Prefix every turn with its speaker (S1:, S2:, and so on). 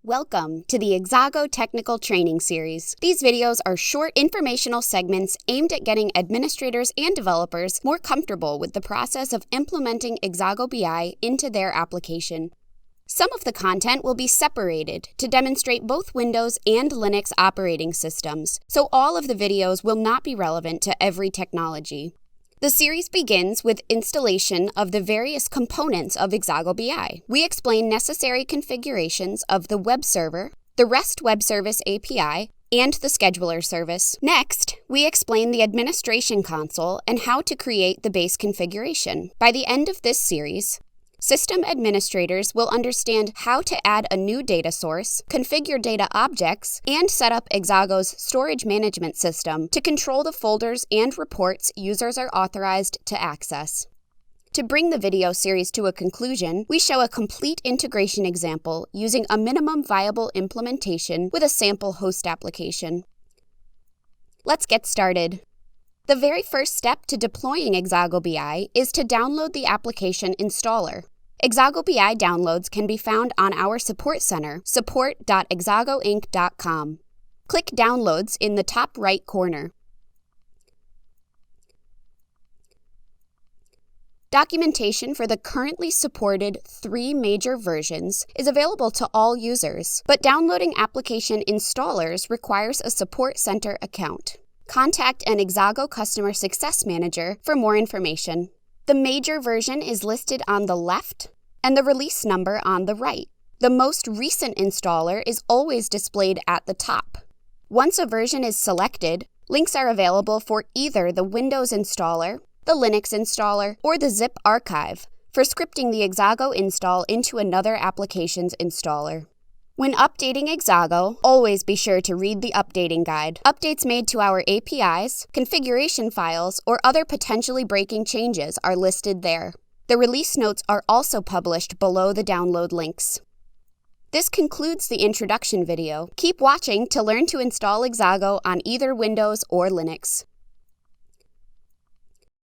S1: Welcome to the Exago Technical Training Series. These videos are short informational segments aimed at getting administrators and developers more comfortable with the process of implementing Exago BI into their application. Some of the content will be separated to demonstrate both Windows and Linux operating systems, so all of the videos will not be relevant to every technology. The series begins with installation of the various components of Exago BI. We explain necessary configurations of the web server, the REST web service API, and the scheduler service. Next, we explain the administration console and how to create the base configuration. By the end of this series, system administrators will understand how to add a new data source, configure data objects, and set up Exago's storage management system to control the folders and reports users are authorized to access. To bring the video series to a conclusion, we show a complete integration example using a minimum viable implementation with a sample host application. Let's get started. The very first step to deploying Exago BI is to download the application installer. Exago BI downloads can be found on our support center, support.exagoinc.com. Click Downloads in the top right corner. Documentation for the currently supported 3 major versions is available to all users, but downloading application installers requires a Support Center account. Contact an Exago Customer Success Manager for more information. The major version is listed on the left and the release number on the right. The most recent installer is always displayed at the top. Once a version is selected, links are available for either the Windows installer, the Linux installer, or the zip archive for scripting the Exago install into another application's installer. When updating Exago, always be sure to read the updating guide. Updates made to our APIs, configuration files, or other potentially breaking changes are listed there. The release notes are also published below the download links. This concludes the introduction video. Keep watching to learn to install Exago on either Windows or Linux.